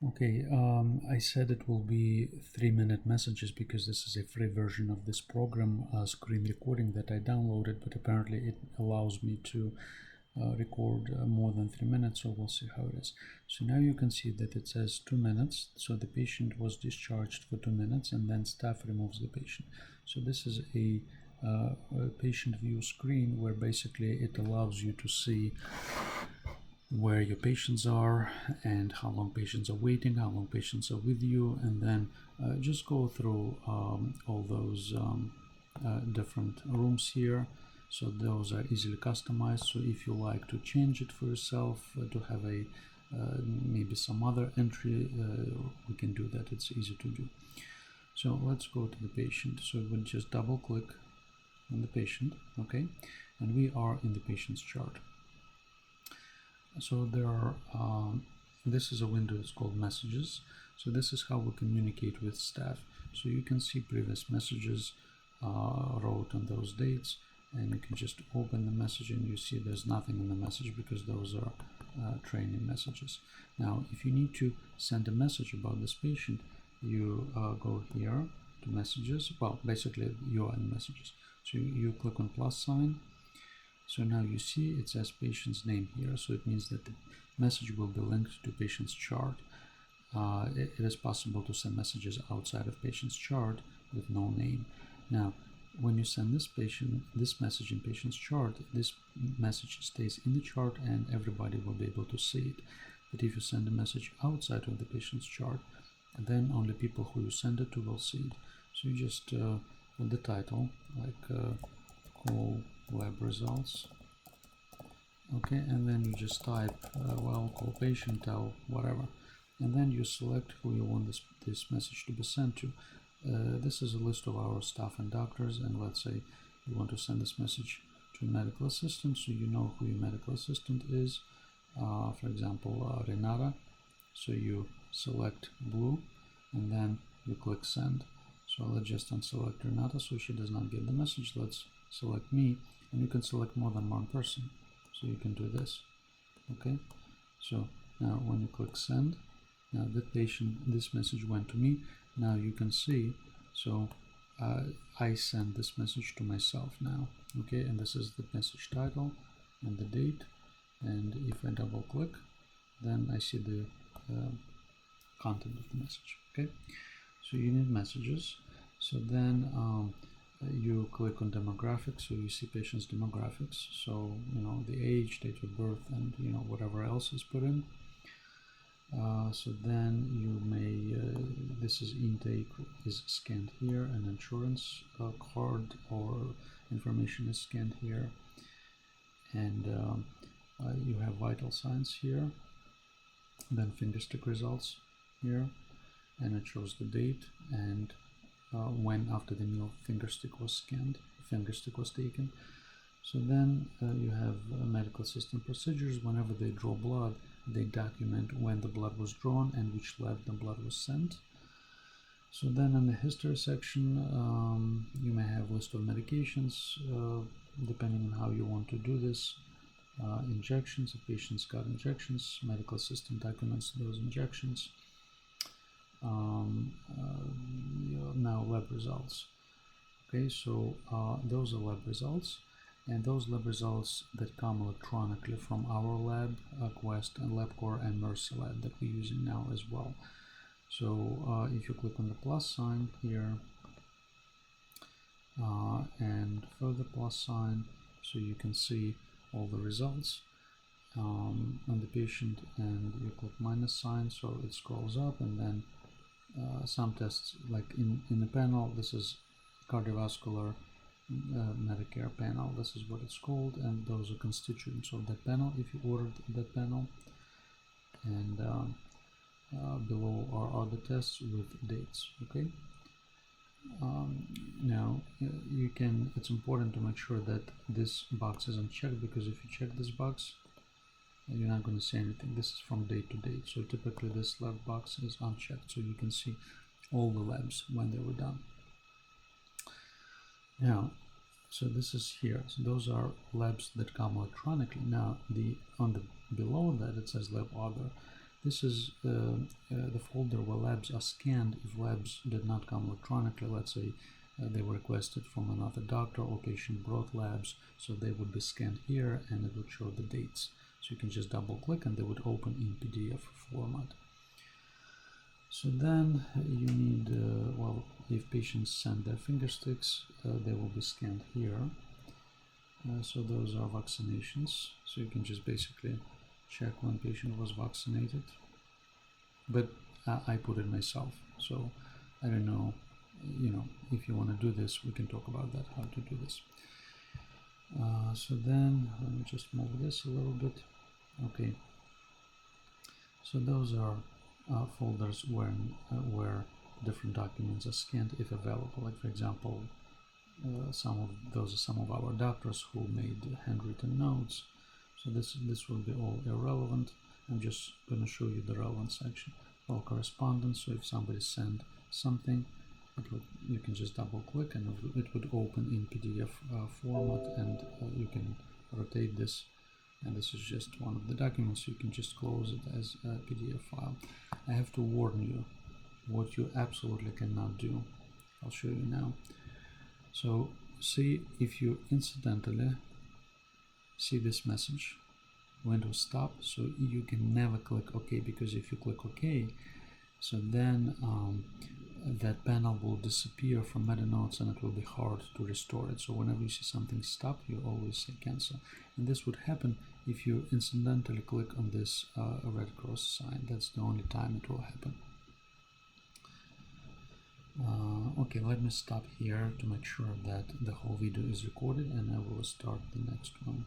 Okay, I said it will be 3-minute messages because this is a free version of this program screen recording that I downloaded, but apparently it allows me to record more than 3 minutes, so we'll see how it is. So now you can see that it says 2 minutes, so the patient was discharged for 2 minutes and then staff removes the patient. So this is a patient view screen where basically it allows you to see where your patients are and how long patients are waiting, how long patients are with you, and then just go through all those different rooms here. So those are easily customized. So if you like to change it for yourself, to have a maybe some other entry, we can do that. It's easy to do. So let's go to the patient. So we'll just double click on the patient, okay, and we are in the patient's chart. So there are this is a window, it's called messages. So this is how we communicate with staff. So you can see previous messages wrote on those dates, and you can just open the message and you see there's nothing in the message because those are training messages. Now if you need to send a message about this patient, you go here to messages. Well, basically you are in messages, so you click on plus sign. So now you see it says patient's name here, so it means that the message will be linked to patient's chart. It is possible to send messages outside of patient's chart with no name. Now when you send this message in patient's chart, this message stays in the chart and everybody will be able to see it. But if you send a message outside of the patient's chart, then only people who you send it to will see it. So you just put the title like call lab results, okay, and then you just type well, call patient, tell whatever, and then you select who you want this message to be sent to. This is a list of our staff and doctors, and let's say you want to send this message to a medical assistant, so you know who your medical assistant is, for example Renata. So you select blue and then you click send. So let's just unselect Renata so she does not get the message. Let's select me, and you can select more than one person, so you can do this, okay. So now when you click send, now the patient, this message went to me. Now you can see, so I send this message to myself now, okay, and this is the message title and the date, and if I double click, then I see the content of the message, okay. So you need messages. So then you click on demographics, so you see patient's demographics, so you know the age, date of birth, and you know whatever else is put in. So then you may this is intake is scanned here, and insurance card or information is scanned here, and you have vital signs here, then fingerstick results here, and it shows the date and when after the meal fingerstick was taken. So then you have medical assistant procedures. Whenever they draw blood, they document when the blood was drawn and which lab the blood was sent. So then in the history section, you may have list of medications, depending on how you want to do this. Injections, if patients got injections, medical assistant documents those injections. Now lab results, okay, so those are lab results, and those lab results that come electronically from our lab, Quest and LabCorp and Mercy Lab that we're using now as well. So if you click on the plus sign here and further plus sign, so you can see all the results on the patient, and you click minus sign, so it scrolls up, and then some tests, like in the panel, this is cardiovascular Medicare panel, this is what it's called, and those are constituents of that panel if you ordered that panel, and below are other tests with dates, okay. Now you can, it's important to make sure that this box is unchecked, because if you check this box, you're not going to see anything. This is from date to date, so typically this lab box is unchecked, so you can see all the labs when they were done. Now, so this is here, so those are labs that come electronically. Now on the below that it says lab other. This is the folder where labs are scanned if labs did not come electronically. Let's say they were requested from another doctor or patient brought labs, so they would be scanned here and it would show the dates. So you can just double click and they would open in PDF format. So then you need, well, if patients send their finger sticks, they will be scanned here. So those are vaccinations. So you can just basically check when patient was vaccinated. But I put it myself. So I don't know, if you want to do this, we can talk about that, how to do this. So then let me just move this a little bit. Okay. So those are folders where different documents are scanned if available. Like for example, those are some of our doctors who made handwritten notes. So this will be all irrelevant. I'm just going to show you the relevant section. All correspondence. So if somebody sent something, you can just double click and it would open in PDF format, and you can rotate this. And this is just one of the documents. You can just close it as a PDF file. I have to warn you what you absolutely cannot do. I'll show you now. So see if you incidentally see this message, Windows stop, so you can never click OK, because if you click OK, so then that panel will disappear from MetaNotes and it will be hard to restore it. So whenever you see something stop, you always say cancel. And this would happen if you incidentally click on this red cross sign. That's the only time it will happen. Okay, let me stop here to make sure that the whole video is recorded, and I will start the next one.